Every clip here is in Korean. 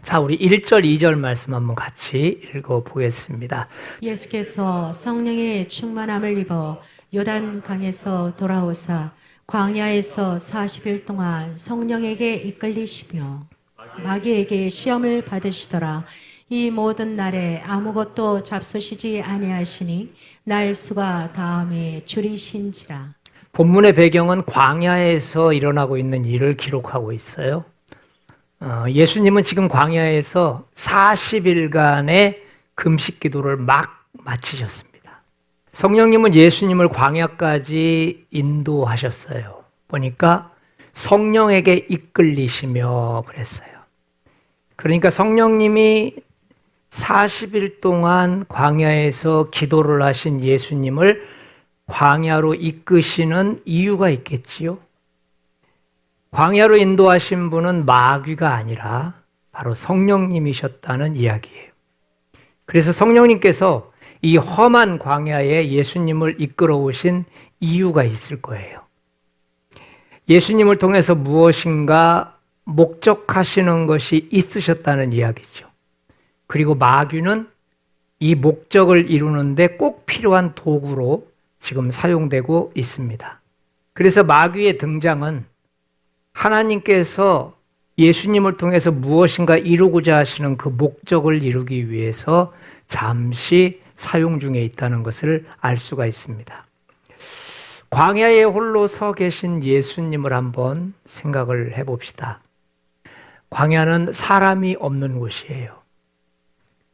자, 우리 1절, 2절 말씀 한번 같이 읽어보겠습니다. 예수께서 성령의 충만함을 입어 요단 강에서 돌아오사 광야에서 40일 동안 성령에게 이끌리시며 마귀에게 시험을 받으시더라. 이 모든 날에 아무것도 잡수시지 아니하시니 날수가 다음에 줄이신지라. 본문의 배경은 광야에서 일어나고 있는 일을 기록하고 있어요. 예수님은 지금 광야에서 40일간의 금식 기도를 막 마치셨습니다. 성령님은 예수님을 광야까지 인도하셨어요. 보니까 성령에게 이끌리시며 그랬어요. 그러니까 성령님이 40일 동안 광야에서 기도를 하신 예수님을 광야로 이끄시는 이유가 있겠지요. 광야로 인도하신 분은 마귀가 아니라 바로 성령님이셨다는 이야기예요. 그래서 성령님께서 이 험한 광야에 예수님을 이끌어 오신 이유가 있을 거예요. 예수님을 통해서 무엇인가 목적하시는 것이 있으셨다는 이야기죠. 그리고 마귀는 이 목적을 이루는데 꼭 필요한 도구로 지금 사용되고 있습니다. 그래서 마귀의 등장은 하나님께서 예수님을 통해서 무엇인가 이루고자 하시는 그 목적을 이루기 위해서 잠시 사용 중에 있다는 것을 알 수가 있습니다. 광야에 홀로 서 계신 예수님을 한번 생각을 해봅시다. 광야는 사람이 없는 곳이에요.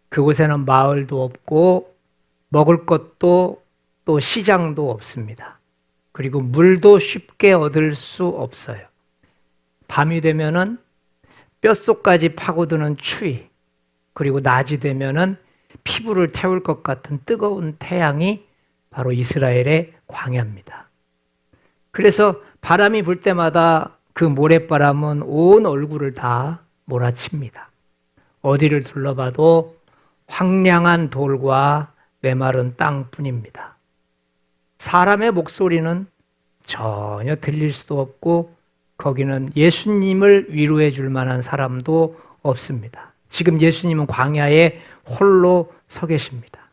그곳에는 마을도 없고 먹을 것도 또 시장도 없습니다. 그리고 물도 쉽게 얻을 수 없어요. 밤이 되면은 뼛속까지 파고드는 추위, 그리고 낮이 되면은 피부를 태울 것 같은 뜨거운 태양이 바로 이스라엘의 광야입니다. 그래서 바람이 불 때마다 그 모래바람은 온 얼굴을 다 몰아칩니다. 어디를 둘러봐도 황량한 돌과 메마른 땅뿐입니다. 사람의 목소리는 전혀 들릴 수도 없고 거기는 예수님을 위로해 줄 만한 사람도 없습니다. 지금 예수님은 광야에 홀로 서 계십니다.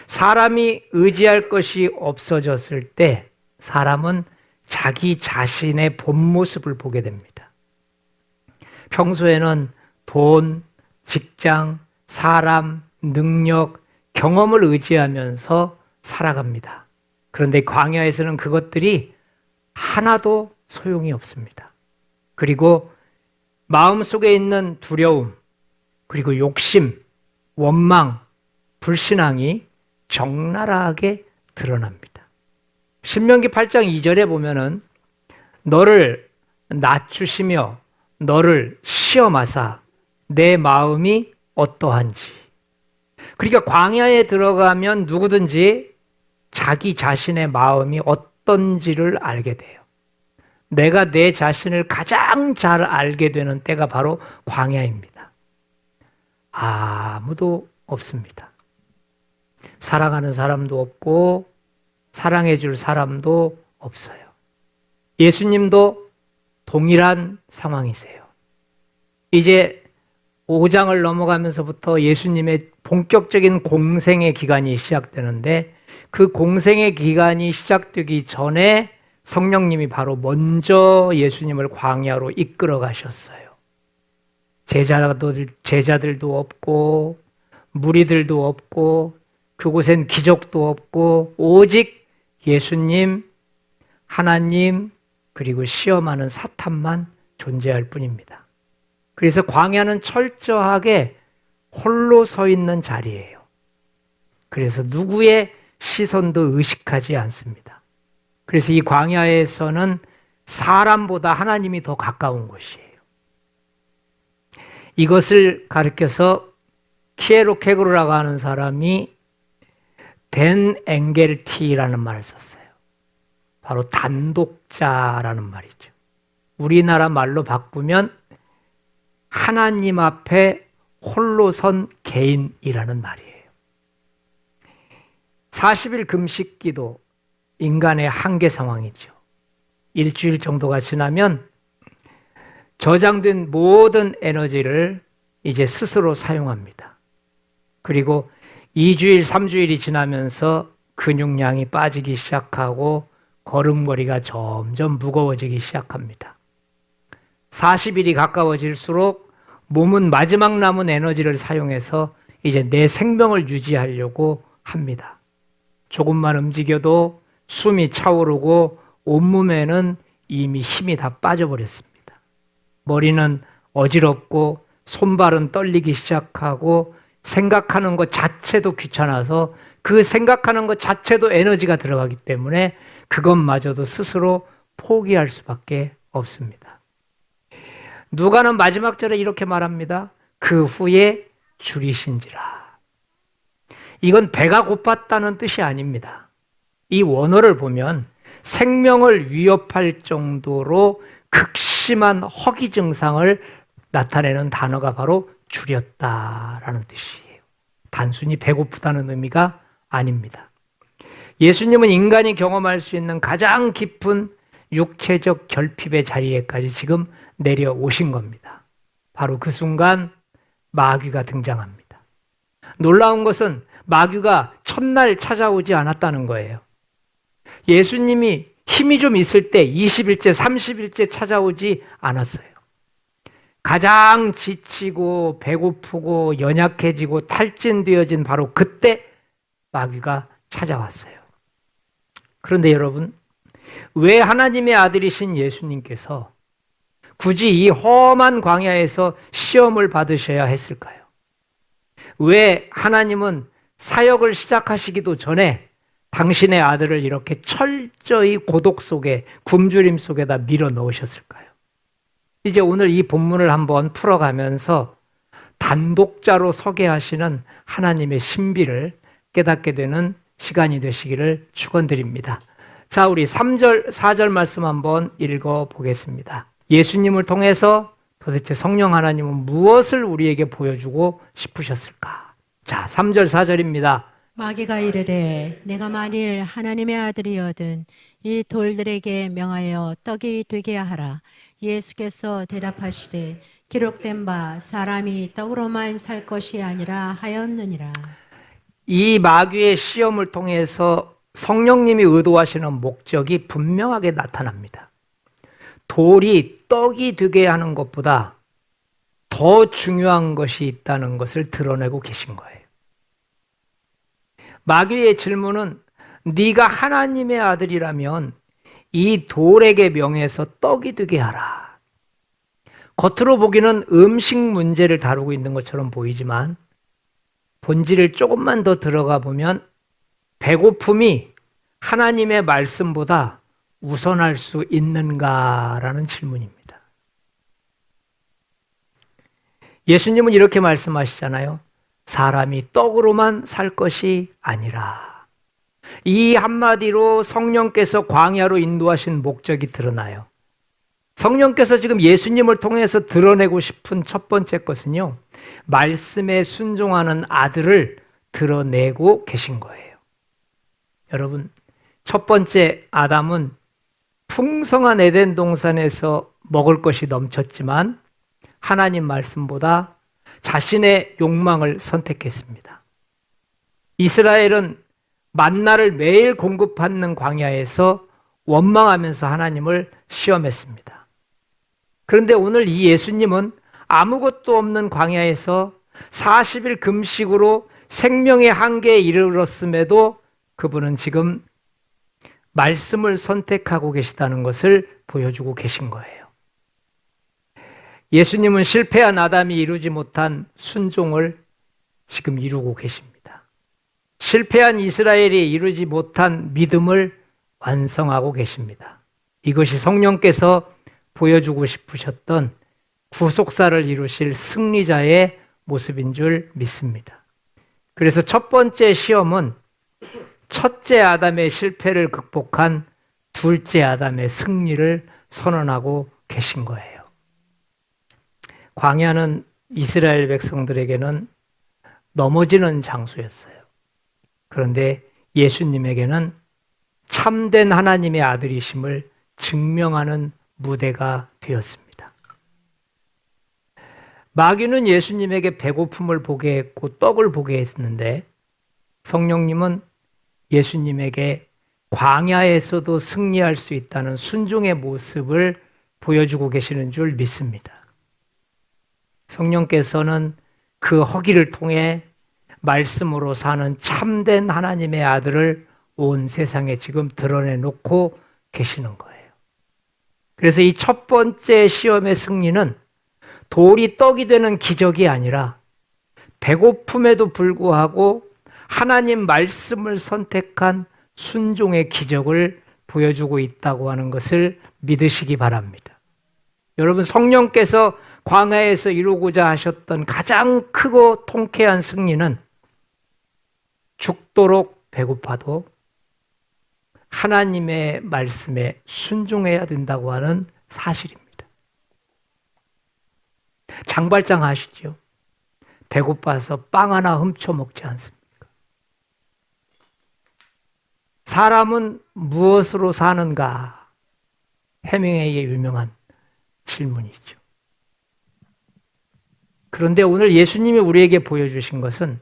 사람이 의지할 것이 없어졌을 때 사람은 자기 자신의 본 모습을 보게 됩니다. 평소에는 돈, 직장, 사람, 능력, 경험을 의지하면서 살아갑니다. 그런데 광야에서는 그것들이 하나도 소용이 없습니다. 그리고 마음속에 있는 두려움, 그리고 욕심, 원망, 불신앙이 적나라하게 드러납니다. 신명기 8장 2절에 보면은 너를 낮추시며 너를 시험하사 내 마음이 어떠한지. 그러니까 광야에 들어가면 누구든지 자기 자신의 마음이 어떤지를 알게 돼요. 내가 내 자신을 가장 잘 알게 되는 때가 바로 광야입니다. 아무도 없습니다. 사랑하는 사람도 없고 사랑해 줄 사람도 없어요. 예수님도 동일한 상황이세요. 이제 5장을 넘어가면서부터 예수님의 본격적인 공생의 기간이 시작되는데 그 공생의 기간이 시작되기 전에 성령님이 바로 먼저 예수님을 광야로 이끌어 가셨어요. 제자들도 없고 무리들도 없고 그곳엔 기적도 없고 오직 예수님, 하나님, 그리고 시험하는 사탄만 존재할 뿐입니다. 그래서 광야는 철저하게 홀로 서 있는 자리예요. 그래서 누구의 시선도 의식하지 않습니다. 그래서 이 광야에서는 사람보다 하나님이 더 가까운 곳이에요. 이것을 가르쳐서 키에로케고르라고 하는 사람이 댄 엥겔티라는 말을 썼어요. 바로 단독자라는 말이죠. 우리나라 말로 바꾸면 하나님 앞에 홀로 선 개인이라는 말이에요. 40일 금식 기도, 인간의 한계 상황이죠. 일주일 정도가 지나면 저장된 모든 에너지를 이제 스스로 사용합니다. 그리고 2주일, 3주일이 지나면서 근육량이 빠지기 시작하고 걸음걸이가 점점 무거워지기 시작합니다. 40일이 가까워질수록 몸은 마지막 남은 에너지를 사용해서 이제 내 생명을 유지하려고 합니다. 조금만 움직여도 숨이 차오르고 온몸에는 이미 힘이 다 빠져버렸습니다. 머리는 어지럽고 손발은 떨리기 시작하고 생각하는 것 자체도 귀찮아서 그 생각하는 것 자체도 에너지가 들어가기 때문에 그것마저도 스스로 포기할 수밖에 없습니다. 누가는 마지막 절에 이렇게 말합니다. 그 후에 줄이신지라. 이건 배가 고팠다는 뜻이 아닙니다. 이 원어를 보면 생명을 위협할 정도로 극심한 허기 증상을 나타내는 단어가 바로 줄였다라는 뜻이에요. 단순히 배고프다는 의미가 아닙니다. 예수님은 인간이 경험할 수 있는 가장 깊은 육체적 결핍의 자리에까지 지금 내려오신 겁니다. 바로 그 순간 마귀가 등장합니다. 놀라운 것은 마귀가 첫날 찾아오지 않았다는 거예요. 예수님이 힘이 좀 있을 때 20일째, 30일째 찾아오지 않았어요. 가장 지치고 배고프고 연약해지고 탈진되어진 바로 그때 마귀가 찾아왔어요. 그런데 여러분, 왜 하나님의 아들이신 예수님께서 굳이 이 험한 광야에서 시험을 받으셔야 했을까요? 왜 하나님은 사역을 시작하시기도 전에 당신의 아들을 이렇게 철저히 고독 속에, 굶주림 속에다 밀어 넣으셨을까요? 이제 오늘 이 본문을 한번 풀어가면서 단독자로 서게 하시는 하나님의 신비를 깨닫게 되는 시간이 되시기를 축원드립니다. 자, 우리 3절, 4절 말씀 한번 읽어보겠습니다. 예수님을 통해서 도대체 성령 하나님은 무엇을 우리에게 보여주고 싶으셨을까? 자, 3절, 4절입니다. 마귀가 이르되 내가 만일 하나님의 아들이거든 이 돌들에게 명하여 떡이 되게 하라. 예수께서 대답하시되 기록된 바 사람이 떡으로만 살 것이 아니라 하였느니라. 이 마귀의 시험을 통해서 성령님이 의도하시는 목적이 분명하게 나타납니다. 돌이 떡이 되게 하는 것보다 더 중요한 것이 있다는 것을 드러내고 계신 거예요. 마귀의 질문은 네가 하나님의 아들이라면 이 돌에게 명해서 떡이 되게 하라. 겉으로 보기는 음식 문제를 다루고 있는 것처럼 보이지만 본질을 조금만 더 들어가 보면 배고픔이 하나님의 말씀보다 우선할 수 있는가라는 질문입니다. 예수님은 이렇게 말씀하시잖아요. 사람이 떡으로만 살 것이 아니라. 이 한마디로 성령께서 광야로 인도하신 목적이 드러나요. 성령께서 지금 예수님을 통해서 드러내고 싶은 첫 번째 것은요, 말씀에 순종하는 아들을 드러내고 계신 거예요. 여러분, 첫 번째 아담은 풍성한 에덴 동산에서 먹을 것이 넘쳤지만 하나님 말씀보다 자신의 욕망을 선택했습니다. 이스라엘은 만나를 매일 공급받는 광야에서 원망하면서 하나님을 시험했습니다. 그런데 오늘 이 예수님은 아무것도 없는 광야에서 40일 금식으로 생명의 한계에 이르렀음에도 그분은 지금 말씀을 선택하고 계시다는 것을 보여주고 계신 거예요. 예수님은 실패한 아담이 이루지 못한 순종을 지금 이루고 계십니다. 실패한 이스라엘이 이루지 못한 믿음을 완성하고 계십니다. 이것이 성령께서 보여주고 싶으셨던 구속사를 이루실 승리자의 모습인 줄 믿습니다. 그래서 첫 번째 시험은 첫째 아담의 실패를 극복한 둘째 아담의 승리를 선언하고 계신 거예요. 광야는 이스라엘 백성들에게는 넘어지는 장소였어요. 그런데 예수님에게는 참된 하나님의 아들이심을 증명하는 무대가 되었습니다. 마귀는 예수님에게 배고픔을 보게 했고 떡을 보게 했는데 성령님은 예수님에게 광야에서도 승리할 수 있다는 순종의 모습을 보여주고 계시는 줄 믿습니다. 성령께서는 그 허기를 통해 말씀으로 사는 참된 하나님의 아들을 온 세상에 지금 드러내놓고 계시는 거예요. 그래서 이 첫 번째 시험의 승리는 돌이 떡이 되는 기적이 아니라 배고픔에도 불구하고 하나님 말씀을 선택한 순종의 기적을 보여주고 있다고 하는 것을 믿으시기 바랍니다. 여러분, 성령께서 광야에서 이루고자 하셨던 가장 크고 통쾌한 승리는 죽도록 배고파도 하나님의 말씀에 순종해야 된다고 하는 사실입니다. 장발장 아시죠? 배고파서 빵 하나 훔쳐 먹지 않습니까? 사람은 무엇으로 사는가? 해밍웨이의 유명한 질문이죠. 그런데 오늘 예수님이 우리에게 보여주신 것은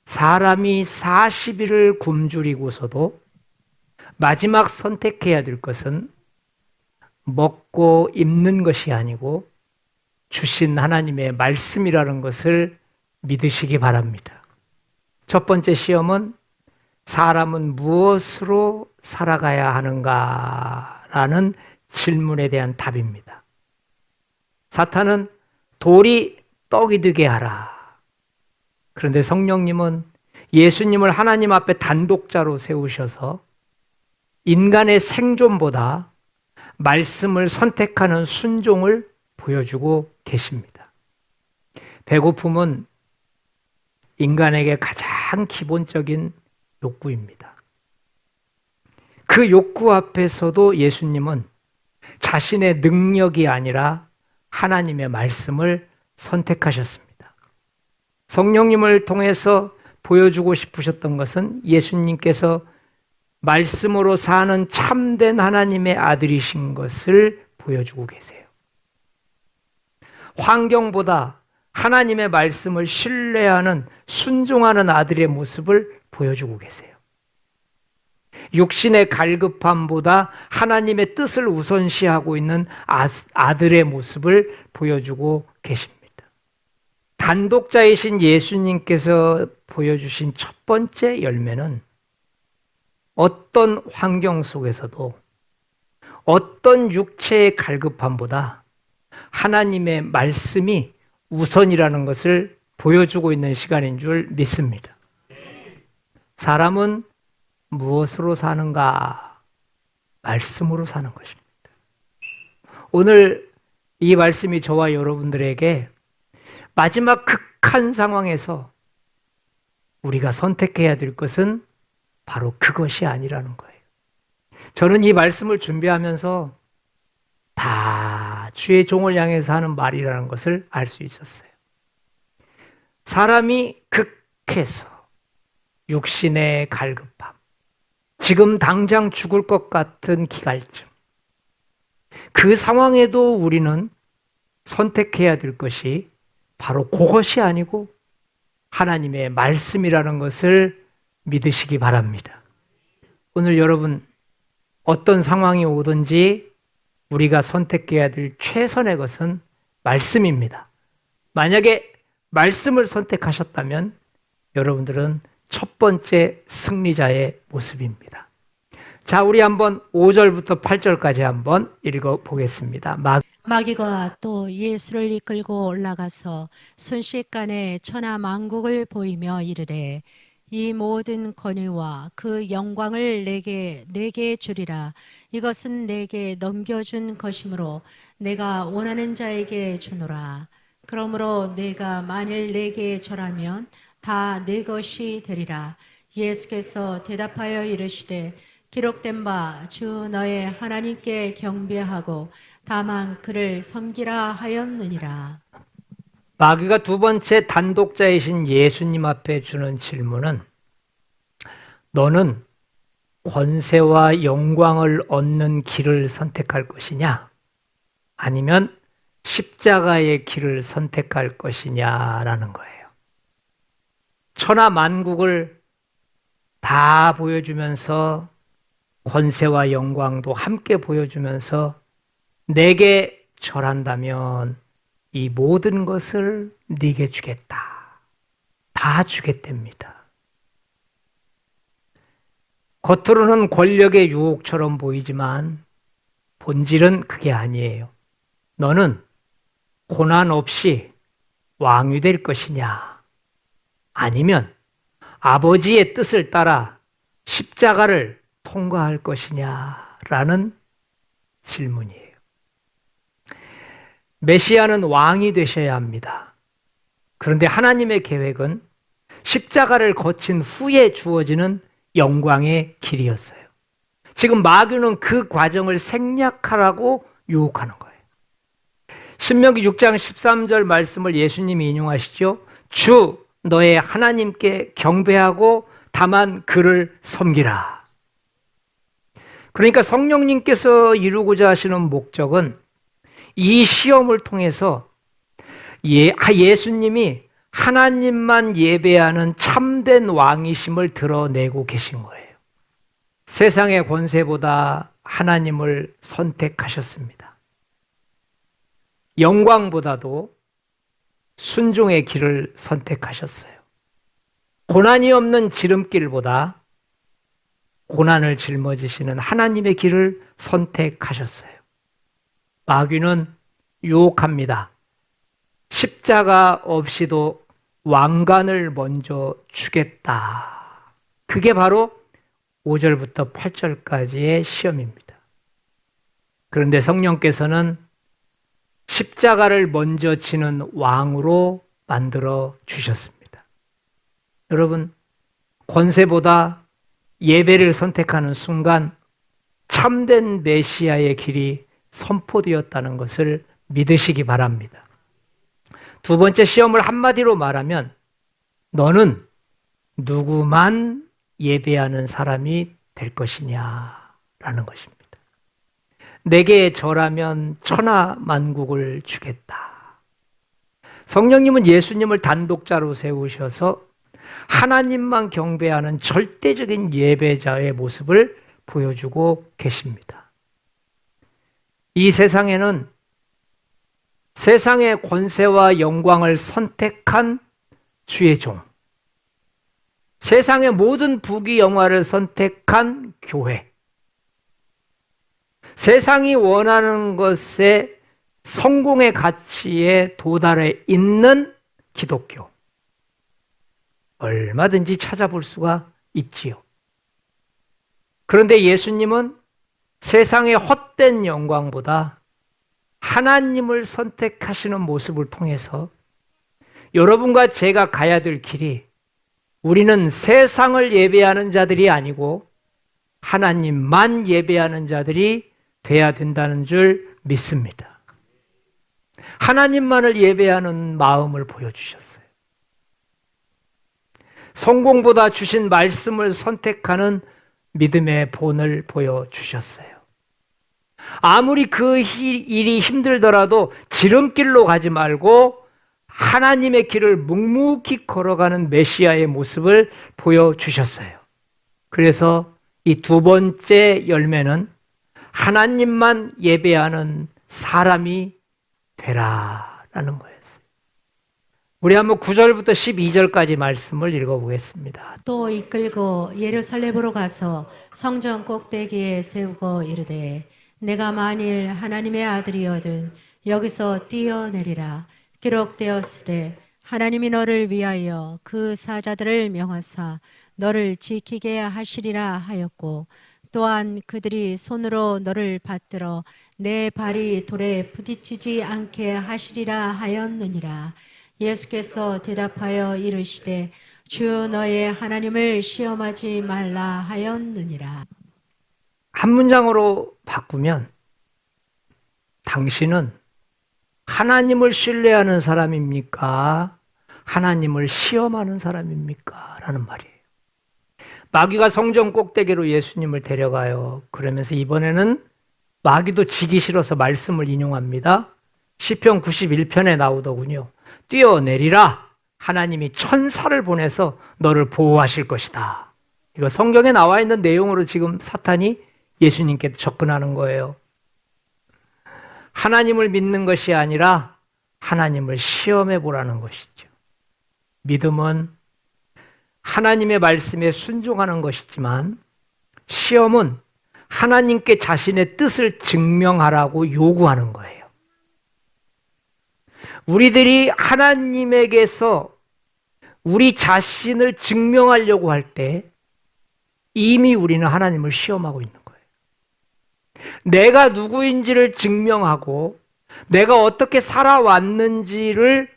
사람이 40일을 굶주리고서도 마지막 선택해야 될 것은 먹고 입는 것이 아니고 주신 하나님의 말씀이라는 것을 믿으시기 바랍니다. 첫 번째 시험은 사람은 무엇으로 살아가야 하는가라는 질문에 대한 답입니다. 사탄은 돌이 떡이 되게 하라. 그런데 성령님은 예수님을 하나님 앞에 단독자로 세우셔서 인간의 생존보다 말씀을 선택하는 순종을 보여주고 계십니다. 배고픔은 인간에게 가장 기본적인 욕구입니다. 그 욕구 앞에서도 예수님은 자신의 능력이 아니라 하나님의 말씀을 선택하셨습니다. 성령님을 통해서 보여주고 싶으셨던 것은 예수님께서 말씀으로 사는 참된 하나님의 아들이신 것을 보여주고 계세요. 환경보다 하나님의 말씀을 신뢰하는 순종하는 아들의 모습을 보여주고 계세요. 육신의 갈급함보다 하나님의 뜻을 우선시하고 있는 아들의 모습을 보여주고 계십니다. 단독자이신 예수님께서 보여주신 첫 번째 열매는 어떤 환경 속에서도 어떤 육체의 갈급함보다 하나님의 말씀이 우선이라는 것을 보여주고 있는 시간인 줄 믿습니다. 사람은 무엇으로 사는가? 말씀으로 사는 것입니다. 오늘 이 말씀이 저와 여러분들에게 마지막 극한 상황에서 우리가 선택해야 될 것은 바로 그것이 아니라는 거예요. 저는 이 말씀을 준비하면서 다 주의 종을 향해서 하는 말이라는 것을 알 수 있었어요. 사람이 극해서 육신의 갈급함, 지금 당장 죽을 것 같은 기갈증, 그 상황에도 우리는 선택해야 될 것이 바로 그것이 아니고 하나님의 말씀이라는 것을 믿으시기 바랍니다. 오늘 여러분 어떤 상황이 오든지 우리가 선택해야 될 최선의 것은 말씀입니다. 만약에 말씀을 선택하셨다면 여러분들은 첫 번째 승리자의 모습입니다. 자, 우리 한번 5절부터 8절까지 한번 읽어보겠습니다. 마귀가 또 예수를 이끌고 올라가서 순식간에 천하 만국을 보이며 이르되 이 모든 권위와 그 영광을 내게 주리라. 이것은 내게 넘겨준 것이므로 내가 원하는 자에게 주노라. 그러므로 내가 만일 내게 절하면 다 내 것이 되리라. 예수께서 대답하여 이르시되 기록된 바 주 너의 하나님께 경배하고 다만 그를 섬기라 하였느니라. 마귀가 두 번째 단독자이신 예수님 앞에 주는 질문은 너는 권세와 영광을 얻는 길을 선택할 것이냐? 아니면 십자가의 길을 선택할 것이냐라는 거예요. 천하 만국을 다 보여주면서 권세와 영광도 함께 보여주면서 내게 절한다면 이 모든 것을 네게 주겠다. 다 주겠답니다. 겉으로는 권력의 유혹처럼 보이지만 본질은 그게 아니에요. 너는 고난 없이 왕이 될 것이냐? 아니면 아버지의 뜻을 따라 십자가를 통과할 것이냐라는 질문이에요. 메시아는 왕이 되셔야 합니다. 그런데 하나님의 계획은 십자가를 거친 후에 주어지는 영광의 길이었어요. 지금 마귀는 그 과정을 생략하라고 유혹하는 거예요. 신명기 6장 13절 말씀을 예수님이 인용하시죠. 주 너의 하나님께 경배하고 다만 그를 섬기라. 그러니까 성령님께서 이루고자 하시는 목적은 이 시험을 통해서 예수님이 하나님만 예배하는 참된 왕이심을 드러내고 계신 거예요. 세상의 권세보다 하나님을 선택하셨습니다. 영광보다도 순종의 길을 선택하셨어요. 고난이 없는 지름길보다 고난을 짊어지시는 하나님의 길을 선택하셨어요. 마귀는 유혹합니다. 십자가 없이도 왕관을 먼저 주겠다. 그게 바로 5절부터 8절까지의 시험입니다. 그런데 성령께서는 십자가를 먼저 지는 왕으로 만들어 주셨습니다. 여러분, 권세보다 예배를 선택하는 순간 참된 메시아의 길이 선포되었다는 것을 믿으시기 바랍니다. 두 번째 시험을 한마디로 말하면 너는 누구만 예배하는 사람이 될 것이냐라는 것입니다. 내게 절하면 천하 만국을 주겠다. 성령님은 예수님을 단독자로 세우셔서 하나님만 경배하는 절대적인 예배자의 모습을 보여주고 계십니다. 이 세상에는 세상의 권세와 영광을 선택한 주의 종, 세상의 모든 부귀 영화를 선택한 교회, 세상이 원하는 것의 성공의 가치에 도달해 있는 기독교, 얼마든지 찾아볼 수가 있지요. 그런데 예수님은 세상의 헛된 영광보다 하나님을 선택하시는 모습을 통해서 여러분과 제가 가야 될 길이 우리는 세상을 예배하는 자들이 아니고 하나님만 예배하는 자들이 돼야 된다는 줄 믿습니다. 하나님만을 예배하는 마음을 보여주셨어요. 성공보다 주신 말씀을 선택하는 믿음의 본을 보여주셨어요. 아무리 그 일이 힘들더라도 지름길로 가지 말고 하나님의 길을 묵묵히 걸어가는 메시아의 모습을 보여주셨어요. 그래서 이 두 번째 열매는 하나님만 예배하는 사람이 되라라는 거였어요. 우리 한번 9절부터 12절까지 말씀을 읽어보겠습니다. 또 이끌고 예루살렘으로 가서 성전 꼭대기에 세우고 이르되 내가 만일 하나님의 아들이거든 여기서 뛰어내리라. 기록되었으되 하나님이 너를 위하여 그 사자들을 명하사 너를 지키게 하시리라 하였고 또한 그들이 손으로 너를 받들어 내 발이 돌에 부딪히지 않게 하시리라 하였느니라. 예수께서 대답하여 이르시되 주 너의 하나님을 시험하지 말라 하였느니라. 한 문장으로 바꾸면 당신은 하나님을 신뢰하는 사람입니까? 하나님을 시험하는 사람입니까? 라는 말이에요. 마귀가 성전 꼭대기로 예수님을 데려가요. 그러면서 이번에는 마귀도 지기 싫어서 말씀을 인용합니다. 시편 91편에 나오더군요. 뛰어내리라. 하나님이 천사를 보내서 너를 보호하실 것이다. 이거 성경에 나와 있는 내용으로 지금 사탄이 예수님께 접근하는 거예요. 하나님을 믿는 것이 아니라 하나님을 시험해 보라는 것이죠. 믿음은 하나님의 말씀에 순종하는 것이지만 시험은 하나님께 자신의 뜻을 증명하라고 요구하는 거예요. 우리들이 하나님에게서 우리 자신을 증명하려고 할 때 이미 우리는 하나님을 시험하고 있는 거예요. 내가 누구인지를 증명하고 내가 어떻게 살아왔는지를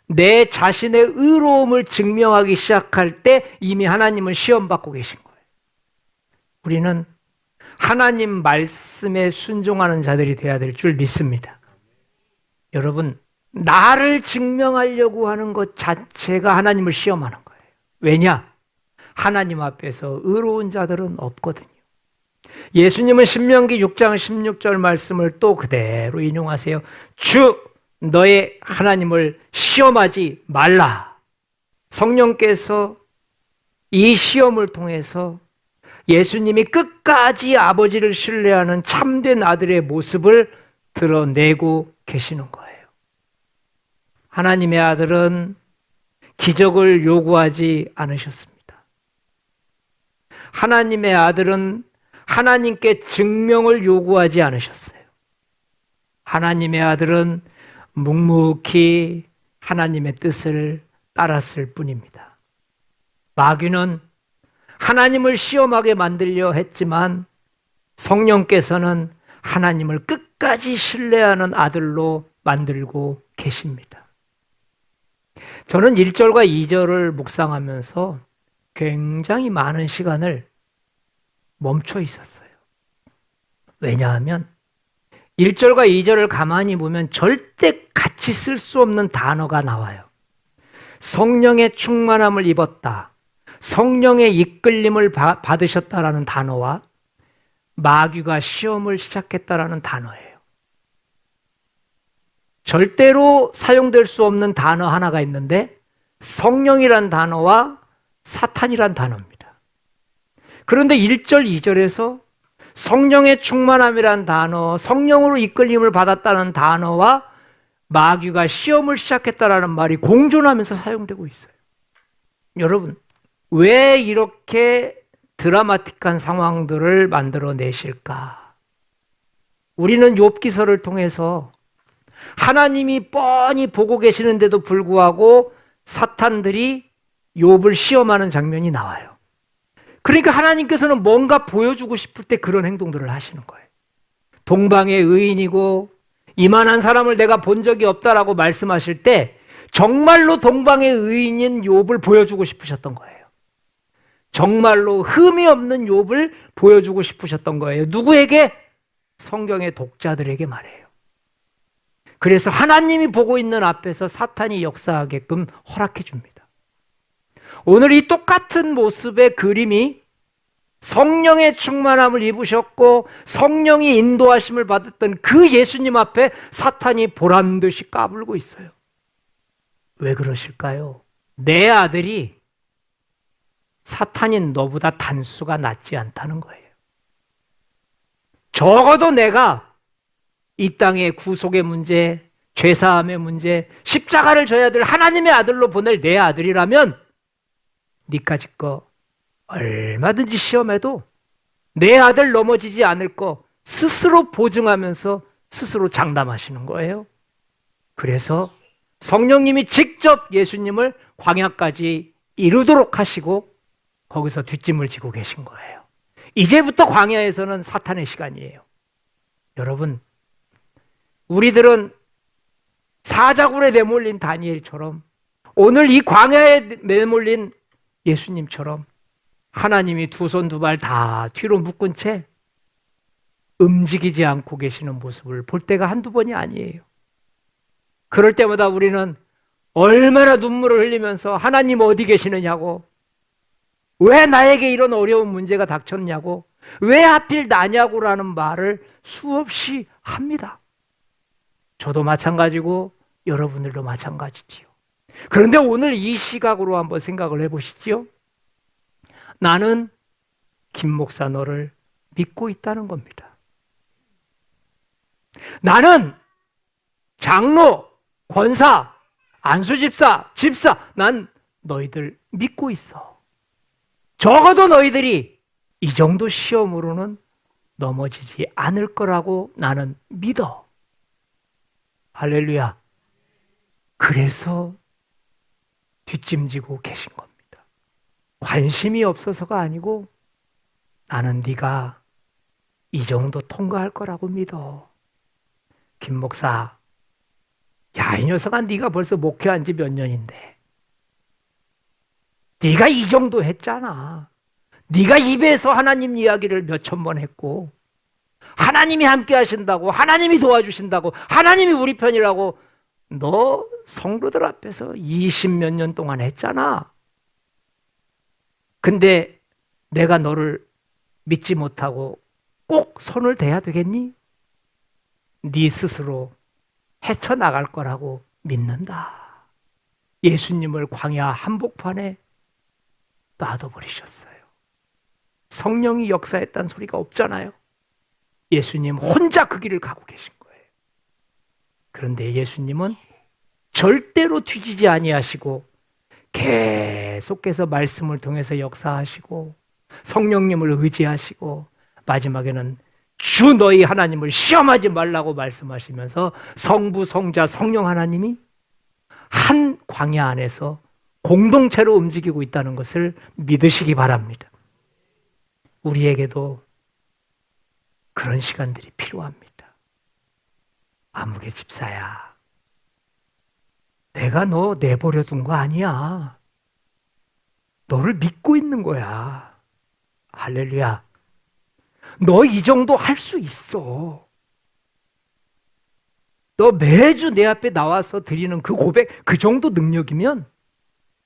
내 자신의 의로움을 증명하기 시작할 때 이미 하나님은 시험받고 계신 거예요. 우리는 하나님 말씀에 순종하는 자들이 되어야 될 줄 믿습니다. 여러분, 나를 증명하려고 하는 것 자체가 하나님을 시험하는 거예요. 왜냐? 하나님 앞에서 의로운 자들은 없거든요. 예수님은 신명기 6장 16절 말씀을 또 그대로 인용하세요. 주 너의 하나님을 시험하지 말라. 성령께서 이 시험을 통해서 예수님이 끝까지 아버지를 신뢰하는 참된 아들의 모습을 드러내고 계시는 거예요. 하나님의 아들은 기적을 요구하지 않으셨습니다. 하나님의 아들은 하나님께 증명을 요구하지 않으셨어요. 하나님의 아들은 묵묵히 하나님의 뜻을 따랐을 뿐입니다. 마귀는 하나님을 시험하게 만들려 했지만 성령께서는 하나님을 끝까지 신뢰하는 아들로 만들고 계십니다. 저는 1절과 2절을 묵상하면서 굉장히 많은 시간을 멈춰 있었어요. 왜냐하면 1절과 2절을 가만히 보면 절대 같이 쓸 수 없는 단어가 나와요. 성령의 충만함을 입었다. 성령의 이끌림을 받으셨다라는 단어와 마귀가 시험을 시작했다라는 단어예요. 절대로 사용될 수 없는 단어 하나가 있는데 성령이란 단어와 사탄이란 단어입니다. 그런데 1절, 2절에서 성령의 충만함이란 단어, 성령으로 이끌림을 받았다는 단어와 마귀가 시험을 시작했다라는 말이 공존하면서 사용되고 있어요. 여러분, 왜 이렇게 드라마틱한 상황들을 만들어내실까? 우리는 욥기서를 통해서 하나님이 뻔히 보고 계시는데도 불구하고 사탄들이 욥을 시험하는 장면이 나와요. 그러니까 하나님께서는 뭔가 보여주고 싶을 때 그런 행동들을 하시는 거예요. 동방의 의인이고 이만한 사람을 내가 본 적이 없다라고 말씀하실 때 정말로 동방의 의인인 욥을 보여주고 싶으셨던 거예요. 정말로 흠이 없는 욥을 보여주고 싶으셨던 거예요. 누구에게? 성경의 독자들에게 말해요. 그래서 하나님이 보고 있는 앞에서 사탄이 역사하게끔 허락해 줍니다. 오늘 이 똑같은 모습의 그림이 성령의 충만함을 입으셨고 성령이 인도하심을 받았던 그 예수님 앞에 사탄이 보란듯이 까불고 있어요. 왜 그러실까요? 내 아들이 사탄인 너보다 단수가 낫지 않다는 거예요. 적어도 내가 이 땅의 구속의 문제, 죄사함의 문제, 십자가를 져야 될 하나님의 아들로 보낼 내 아들이라면 니까짓 거 얼마든지 시험해도 내 아들 넘어지지 않을 거 스스로 보증하면서 스스로 장담하시는 거예요. 그래서 성령님이 직접 예수님을 광야까지 이르도록 하시고 거기서 뒷짐을 지고 계신 거예요. 이제부터 광야에서는 사탄의 시간이에요. 여러분, 우리들은 사자굴에 내몰린 다니엘처럼 오늘 이 광야에 내몰린 예수님처럼 하나님이 두 손 두 발 다 뒤로 묶은 채 움직이지 않고 계시는 모습을 볼 때가 한두 번이 아니에요. 그럴 때마다 우리는 얼마나 눈물을 흘리면서 하나님 어디 계시느냐고, 왜 나에게 이런 어려운 문제가 닥쳤냐고, 왜 하필 나냐고라는 말을 수없이 합니다. 저도 마찬가지고 여러분들도 마찬가지지요. 그런데 오늘 이 시각으로 한번 생각을 해보시지요. 나는 김 목사 너를 믿고 있다는 겁니다. 나는 장로, 권사, 안수집사, 집사, 난 너희들 믿고 있어. 적어도 너희들이 이 정도 시험으로는 넘어지지 않을 거라고 나는 믿어. 할렐루야. 그래서 뒷짐지고 계신 겁니다. 관심이 없어서가 아니고 나는 네가 이 정도 통과할 거라고 믿어. 김 목사, 야, 이 녀석아, 네가 벌써 목회한 지 몇 년인데 네가 이 정도 했잖아. 네가 입에서 하나님 이야기를 몇천 번 했고 하나님이 함께 하신다고, 하나님이 도와주신다고, 하나님이 우리 편이라고 너 성도들 앞에서 20몇 년 동안 했잖아. 근데 내가 너를 믿지 못하고 꼭 손을 대야 되겠니? 네 스스로 헤쳐나갈 거라고 믿는다. 예수님을 광야 한복판에 놔둬버리셨어요. 성령이 역사했다는 소리가 없잖아요. 예수님 혼자 그 길을 가고 계신 거예요. 그런데 예수님은 절대로 뒤지지 아니하시고 계속해서 말씀을 통해서 역사하시고 성령님을 의지하시고 마지막에는 주 너희 하나님을 시험하지 말라고 말씀하시면서 성부, 성자, 성령 하나님이 한 광야 안에서 공동체로 움직이고 있다는 것을 믿으시기 바랍니다. 우리에게도 그런 시간들이 필요합니다. 아무개 집사야, 내가 너 내버려 둔 거 아니야. 너를 믿고 있는 거야. 할렐루야. 너 이 정도 할 수 있어. 너 매주 내 앞에 나와서 드리는 그 고백, 그 정도 능력이면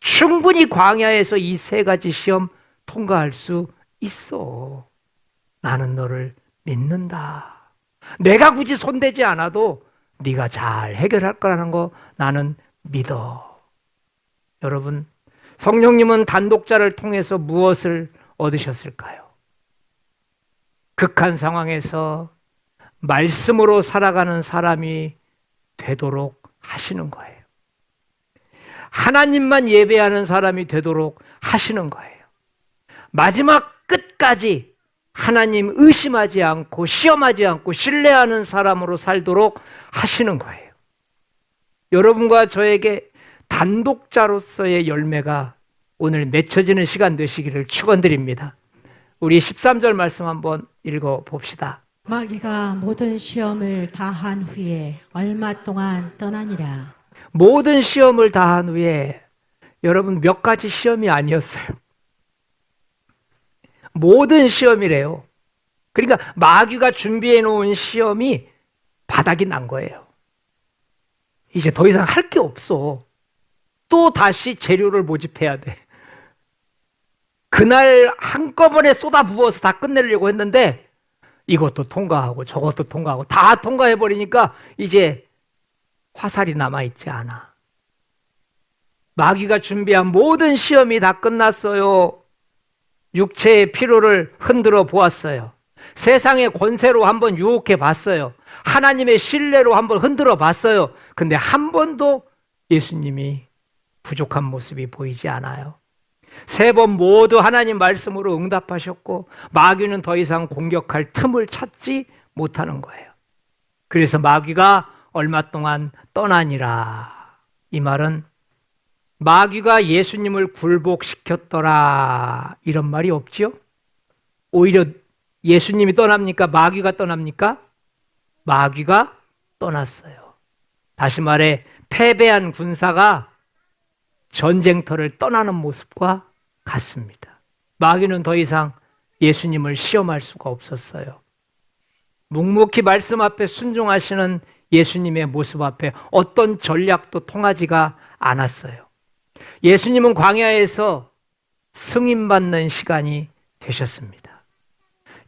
충분히 광야에서 이 세 가지 시험 통과할 수 있어. 나는 너를 믿는다. 내가 굳이 손대지 않아도 네가 잘 해결할 거라는 거 나는 믿어. 여러분, 성령님은 단독자를 통해서 무엇을 얻으셨을까요? 극한 상황에서 말씀으로 살아가는 사람이 되도록 하시는 거예요. 하나님만 예배하는 사람이 되도록 하시는 거예요. 마지막 끝까지 하나님 의심하지 않고 시험하지 않고 신뢰하는 사람으로 살도록 하시는 거예요. 여러분과 저에게 단독자로서의 열매가 오늘 맺혀지는 시간 되시기를 축원드립니다. 우리 13절 말씀 한번 읽어봅시다. 마귀가 모든 시험을 다 한 후에 얼마 동안 떠나니라. 모든 시험을 다 한 후에, 여러분 몇 가지 시험이 아니었어요. 모든 시험이래요. 그러니까 마귀가 준비해 놓은 시험이 바닥이 난 거예요. 이제 더 이상 할 게 없어. 또 다시 재료를 모집해야 돼. 그날 한꺼번에 쏟아 부어서 다 끝내려고 했는데 이것도 통과하고 저것도 통과하고 다 통과해버리니까 이제 화살이 남아있지 않아. 마귀가 준비한 모든 시험이 다 끝났어요. 육체의 피로를 흔들어 보았어요. 세상의 권세로 한번 유혹해 봤어요. 하나님의 신뢰로 한번 흔들어 봤어요. 근데 한 번도 예수님이 부족한 모습이 보이지 않아요. 세 번 모두 하나님 말씀으로 응답하셨고 마귀는 더 이상 공격할 틈을 찾지 못하는 거예요. 그래서 마귀가 얼마 동안 떠나니라. 이 말은 마귀가 예수님을 굴복시켰더라 이런 말이 없지요? 오히려 예수님이 떠납니까? 마귀가 떠납니까? 마귀가 떠났어요. 다시 말해 패배한 군사가 전쟁터를 떠나는 모습과 같습니다. 마귀는 더 이상 예수님을 시험할 수가 없었어요. 묵묵히 말씀 앞에 순종하시는 예수님의 모습 앞에 어떤 전략도 통하지가 않았어요. 예수님은 광야에서 승인받는 시간이 되셨습니다.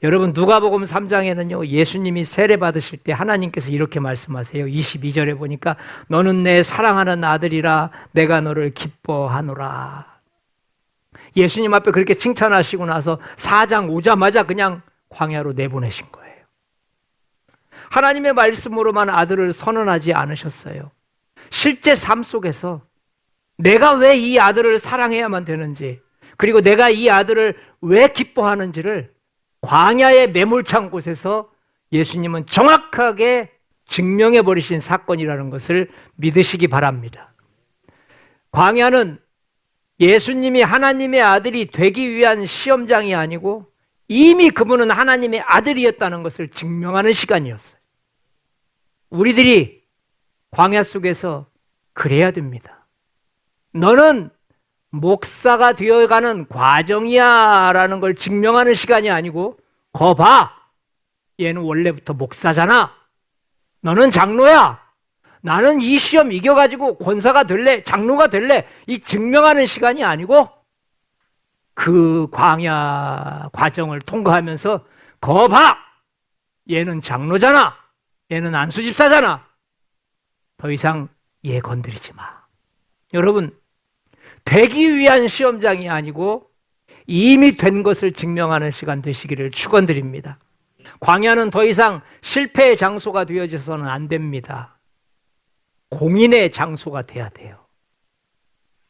여러분 누가복음 3장에는요 예수님이 세례 받으실 때 하나님께서 이렇게 말씀하세요. 22절에 보니까 너는 내 사랑하는 아들이라 내가 너를 기뻐하노라. 예수님 앞에 그렇게 칭찬하시고 나서 4장 오자마자 그냥 광야로 내보내신 거예요. 하나님의 말씀으로만 아들을 선언하지 않으셨어요. 실제 삶 속에서 내가 왜 이 아들을 사랑해야만 되는지, 그리고 내가 이 아들을 왜 기뻐하는지를 광야의 매몰찬 곳에서 예수님은 정확하게 증명해 버리신 사건이라는 것을 믿으시기 바랍니다. 광야는 예수님이 하나님의 아들이 되기 위한 시험장이 아니고 이미 그분은 하나님의 아들이었다는 것을 증명하는 시간이었어요. 우리들이 광야 속에서 그래야 됩니다. 너는 목사가 되어가는 과정이야 라는 걸 증명하는 시간이 아니고 봐, 얘는 원래부터 목사잖아. 너는 장로야. 나는 이 시험 이겨가지고 권사가 될래, 장로가 될래. 이 증명하는 시간이 아니고 그 광야 과정을 통과하면서 봐, 얘는 장로잖아. 얘는 안수집사잖아. 더 이상 얘 건드리지 마. 여러분, 되기 위한 시험장이 아니고 이미 된 것을 증명하는 시간 되시기를 축원드립니다. 광야는 더 이상 실패의 장소가 되어져서는 안 됩니다. 공인의 장소가 돼야 돼요.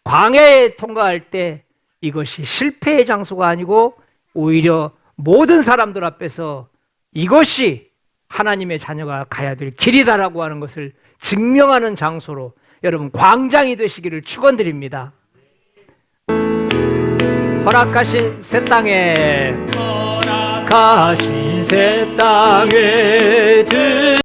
광야에 통과할 때 이것이 실패의 장소가 아니고 오히려 모든 사람들 앞에서 이것이 하나님의 자녀가 가야 될 길이다라고 하는 것을 증명하는 장소로 여러분 광장이 되시기를 축원드립니다. 허락하신 새 땅에